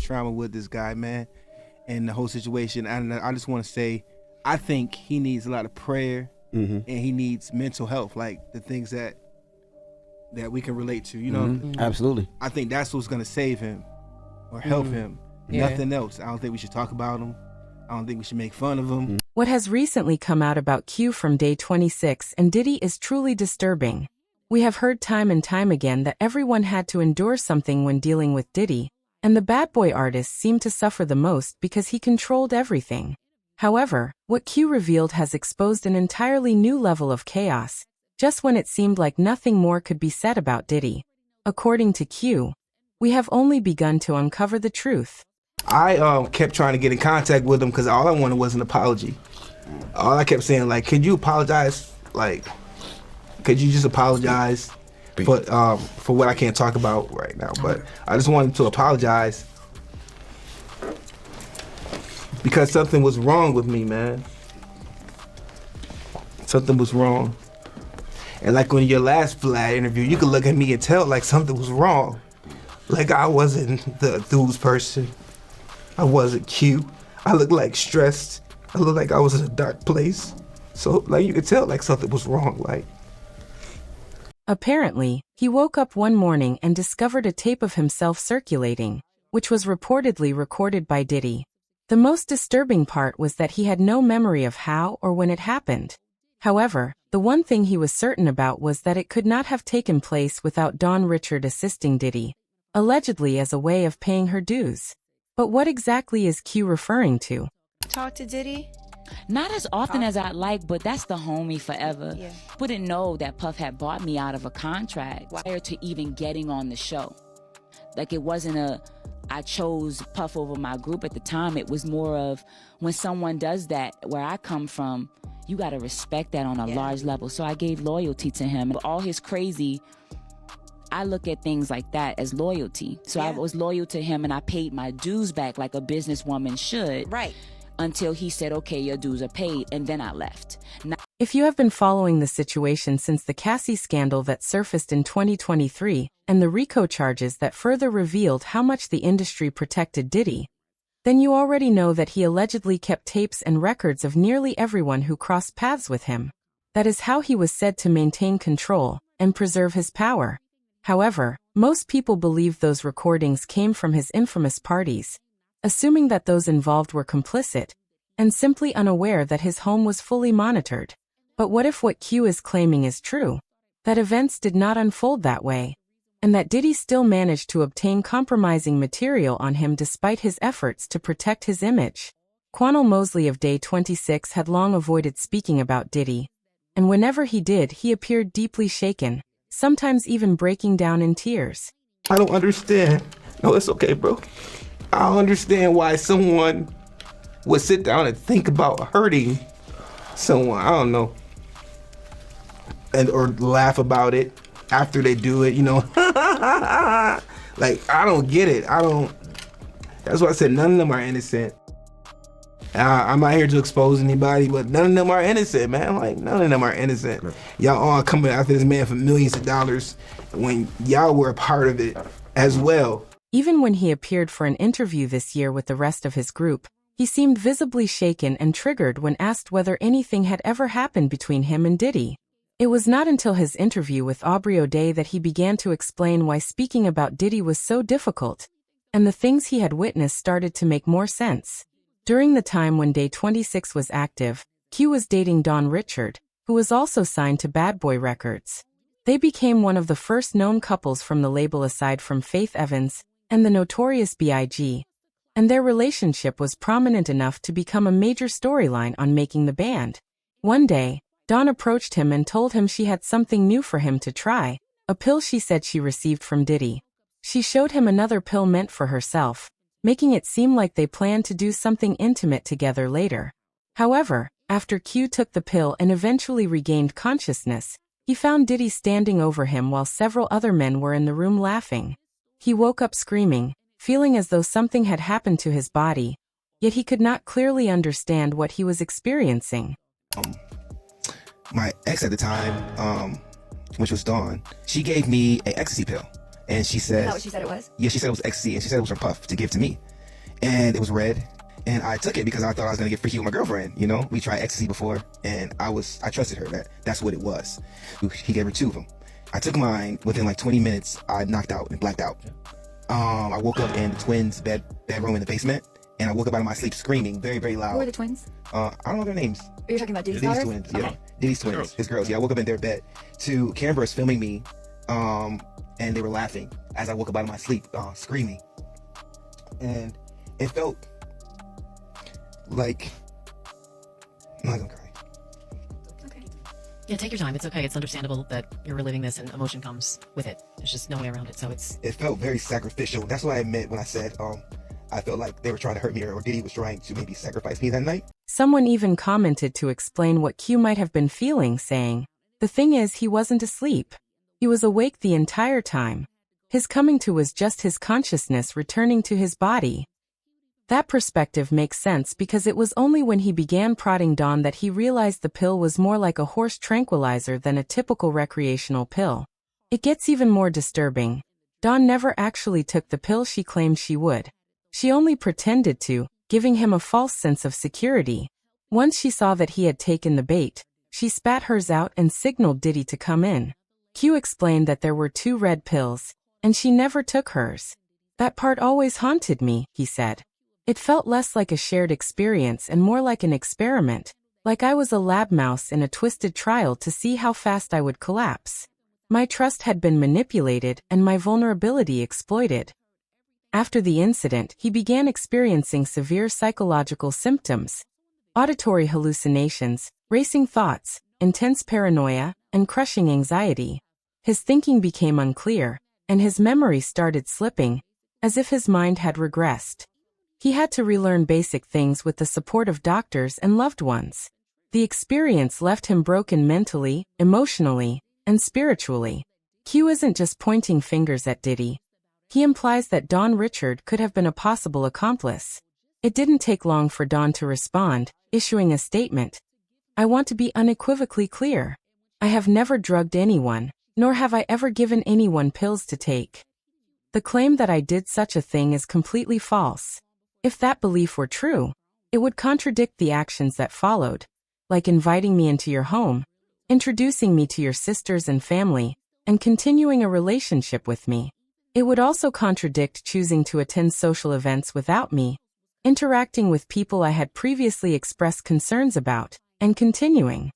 trauma with this guy, man, and the whole situation. And I just want to say, I think he needs a lot of prayer, and he needs mental health, like the things that we can relate to, you know? Absolutely. I think that's what's gonna save him or help him. Nothing else. I don't think we should talk about him. I don't think we should make fun of him. What has recently come out about Q from Day 26 and Diddy is truly disturbing. We have heard time and time again that everyone had to endure something when dealing with Diddy, and the bad boy artist seemed to suffer the most because he controlled everything. However, what Q revealed has exposed an entirely new level of chaos, just when it seemed like nothing more could be said about Diddy. According to Q, we have only begun to uncover the truth. I kept trying to get in contact with him because all I wanted was an apology. All I kept saying, like, could you apologize? Like, could you just apologize for what I can't talk about right now? But I just wanted to apologize because something was wrong with me, man. Something was wrong. And like on your last Vlad interview, you could look at me and tell like something was wrong. Like I wasn't the enthused person. I wasn't cute. I looked like stressed. I looked like I was in a dark place. So like you could tell like something was wrong, like. Apparently, he woke up one morning and discovered a tape of himself circulating, which was reportedly recorded by Diddy. The most disturbing part was that he had no memory of how or when it happened. However, the one thing he was certain about was that it could not have taken place without Dawn Richard assisting Diddy, allegedly as a way of paying her dues. But what exactly is Q referring to? Talk to Diddy? Not as often as I'd like, but that's the homie forever. Yeah. Wouldn't know that Puff had bought me out of a contract prior to even getting on the show. Like it wasn't I chose Puff over my group at the time. It was more of when someone does that, where I come from, you got to respect that on a large level. So I gave loyalty to him. All his crazy, I look at things like that as loyalty. So I was loyal to him and I paid my dues back like a businesswoman should. Right. Until he said, okay, your dues are paid, and then I left. If you have been following the situation since the Cassie scandal that surfaced in 2023 and the RICO charges that further revealed how much the industry protected Diddy, then you already know that he allegedly kept tapes and records of nearly everyone who crossed paths with him. That is how he was said to maintain control and preserve his power. However, most people believe those recordings came from his infamous parties, assuming that those involved were complicit, and simply unaware that his home was fully monitored. But what if what Q is claiming is true? That events did not unfold that way, and that Diddy still managed to obtain compromising material on him despite his efforts to protect his image. Quannell Mosley of Day 26 had long avoided speaking about Diddy, and whenever he did, he appeared deeply shaken, sometimes even breaking down in tears. I don't understand. No, it's okay, bro. I don't understand why someone would sit down and think about hurting someone. I don't know. Or laugh about it after they do it, you know. Like, I don't get it. That's why I said none of them are innocent. I'm not here to expose anybody, but none of them are innocent, man. Like, none of them are innocent. Y'all all coming after this man for millions of dollars when y'all were a part of it as well. Even when he appeared for an interview this year with the rest of his group, he seemed visibly shaken and triggered when asked whether anything had ever happened between him and Diddy. It was not until his interview with Aubrey O'Day that he began to explain why speaking about Diddy was so difficult, and the things he had witnessed started to make more sense. During the time when Day 26 was active, Q was dating Dawn Richard, who was also signed to Bad Boy Records. They became one of the first known couples from the label aside from Faith Evans and the Notorious B.I.G., and their relationship was prominent enough to become a major storyline on Making the Band. One day, Dawn approached him and told him she had something new for him to try, a pill she said she received from Diddy. She showed him another pill meant for herself, making it seem like they planned to do something intimate together later. However, after Q took the pill and eventually regained consciousness, he found Diddy standing over him while several other men were in the room laughing. He woke up screaming, feeling as though something had happened to his body, yet he could not clearly understand what he was experiencing. My ex at the time, which was Dawn, she gave me an ecstasy pill. And she said... Is that what she said it was? Yeah, she said it was ecstasy, and she said it was her Puff to give to me. and it was red. And I took it because I thought I was gonna get freaky with my girlfriend. You know, we tried ecstasy before, and I trusted her that's what it was. He gave her 2 of them. I took mine. Within like 20 minutes, I knocked out and blacked out. I woke up in the twins' bedroom in the basement, and I woke up out of my sleep screaming very, very loud. Who are the twins? I don't know their names. You're talking about Diddy's Diddy's daughters? twins, yeah. Okay. Diddy's twins, his girls. Yeah, I woke up in their bed to cameras filming me, and they were laughing as I woke up out of my sleep, screaming. And it felt like, I'm not gonna cry. Okay. Yeah, take your time. It's okay. It's understandable that you're reliving this and emotion comes with it. There's just no way around it. So It felt very sacrificial. That's what I meant when I said, I felt like they were trying to hurt me, or Diddy was trying to maybe sacrifice me that night. Someone even commented to explain what Q might have been feeling, saying, "The thing is, he wasn't asleep. He was awake the entire time. His coming to was just his consciousness returning to his body." That perspective makes sense because it was only when he began prodding Dawn that he realized the pill was more like a horse tranquilizer than a typical recreational pill. It gets even more disturbing. Dawn never actually took the pill she claimed she would. She only pretended to, giving him a false sense of security. Once she saw that he had taken the bait, she spat hers out and signaled Diddy to come in. Q explained that there were 2 red pills, and she never took hers. "That part always haunted me," he said. "It felt less like a shared experience and more like an experiment, like I was a lab mouse in a twisted trial to see how fast I would collapse. My trust had been manipulated and my vulnerability exploited." After the incident, he began experiencing severe psychological symptoms: auditory hallucinations, racing thoughts, intense paranoia, and crushing anxiety. His thinking became unclear, and his memory started slipping, as if his mind had regressed. He had to relearn basic things with the support of doctors and loved ones. The experience left him broken mentally, emotionally, and spiritually. Q isn't just pointing fingers at Diddy. He implies that Dawn Richard could have been a possible accomplice. It didn't take long for Dawn to respond, issuing a statement. "I want to be unequivocally clear. I have never drugged anyone, nor have I ever given anyone pills to take. The claim that I did such a thing is completely false. If that belief were true, it would contradict the actions that followed, like inviting me into your home, introducing me to your sisters and family, and continuing a relationship with me. It would also contradict choosing to attend social events without me, interacting with people I had previously expressed concerns about, and continuing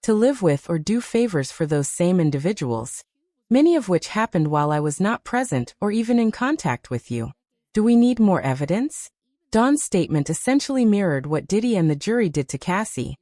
to live with or do favors for those same individuals, many of which happened while I was not present or even in contact with you. Do we need more evidence?" Dawn's statement essentially mirrored what Diddy and the jury did to Cassie.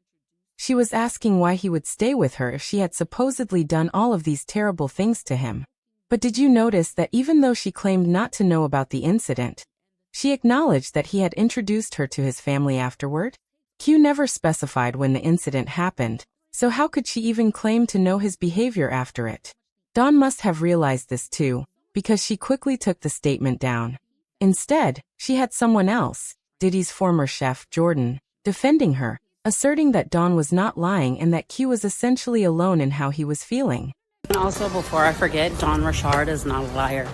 She was asking why he would stay with her if she had supposedly done all of these terrible things to him. But did you notice that even though she claimed not to know about the incident, she acknowledged that he had introduced her to his family afterward? Q never specified when the incident happened, so how could she even claim to know his behavior after it? Dawn must have realized this too, because she quickly took the statement down. Instead, she had someone else, Diddy's former chef, Jordan, defending her, asserting that Dawn was not lying and that Q was essentially alone in how he was feeling. And also, before I forget, Don Richard is not a liar.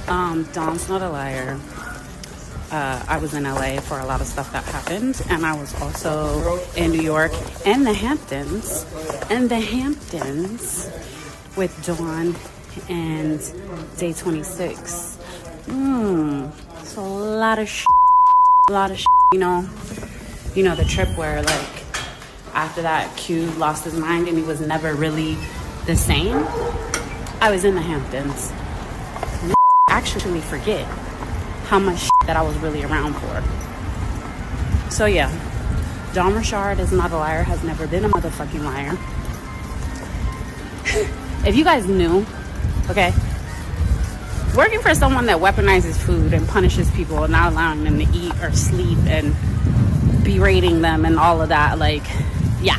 Don's not a liar. I was in LA for a lot of stuff that happened, and I was also in New York and the Hamptons. With Dawn and Day 26. It's a lot of you know. You know, the trip where, like, after that, Q lost his mind and he was never really the same. I was in the Hamptons. And actually forget how much that I was really around for. So yeah, Don Richard is not a liar, has never been a motherfucking liar. If you guys knew, okay, working for someone that weaponizes food and punishes people and not allowing them to eat or sleep and berating them and all of that, like, yeah.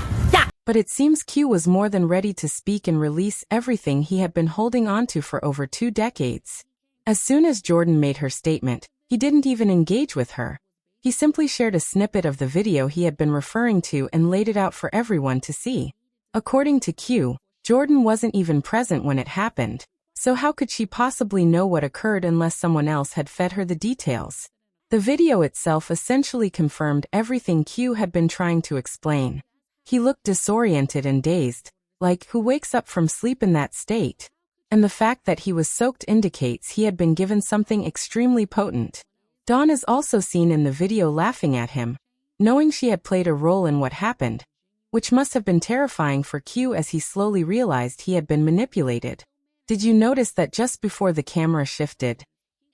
But it seems Q was more than ready to speak and release everything he had been holding onto for over 2 decades. As soon as Jordan made her statement, he didn't even engage with her. He simply shared a snippet of the video he had been referring to and laid it out for everyone to see. According to Q, Jordan wasn't even present when it happened, so how could she possibly know what occurred unless someone else had fed her the details? The video itself essentially confirmed everything Q had been trying to explain. He looked disoriented and dazed, like who wakes up from sleep in that state? And the fact that he was soaked indicates he had been given something extremely potent. Dawn is also seen in the video laughing at him, knowing she had played a role in what happened, which must have been terrifying for Q as he slowly realized he had been manipulated. Did you notice that just before the camera shifted,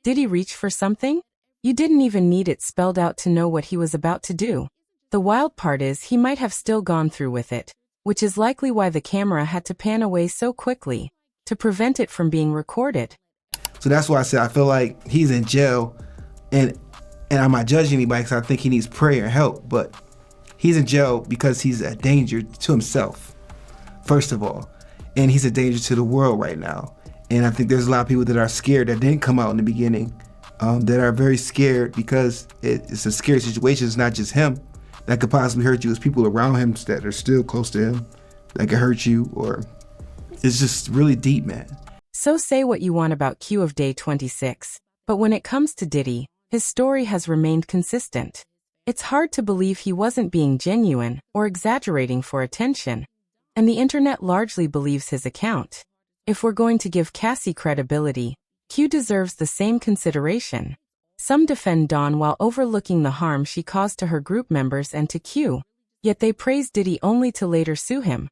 did he reach for something? You didn't even need it spelled out to know what he was about to do. The wild part is he might have still gone through with it, which is likely why the camera had to pan away so quickly, to prevent it from being recorded. So that's why I said I feel like he's in jail, and I'm not judging anybody because I think he needs prayer and help, but he's in jail because he's a danger to himself, first of all, and he's a danger to the world right now. And I think there's a lot of people that are scared that didn't come out in the beginning, that are very scared because it's a scary situation. It's not just him that could possibly hurt you. It's people around him that are still close to him that could hurt you, or it's just really deep, man. So say what you want about Q of Day 26, but when it comes to Diddy, his story has remained consistent. It's hard to believe he wasn't being genuine or exaggerating for attention, and the internet largely believes his account. If we're going to give Cassie credibility, Q deserves the same consideration. Some defend Dawn while overlooking the harm she caused to her group members and to Q, yet they praise Diddy only to later sue him.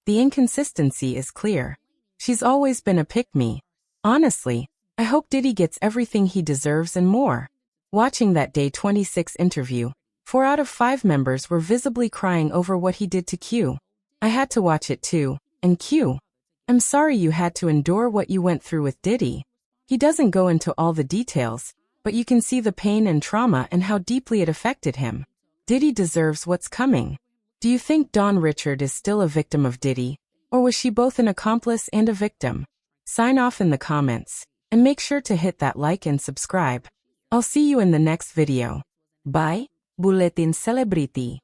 The inconsistency is clear. She's always been a pick-me. Honestly, I hope Diddy gets everything he deserves and more. Watching that Day 26 interview, 4 out of 5 members were visibly crying over what he did to Q. I had to watch it too, and Q, I'm sorry you had to endure what you went through with Diddy. He doesn't go into all the details, but you can see the pain and trauma and how deeply it affected him. Diddy deserves what's coming. Do you think Dawn Richard is still a victim of Diddy, or was she both an accomplice and a victim? Sign off in the comments, and make sure to hit that like and subscribe. I'll see you in the next video. Bye, Bulletin Celebrity.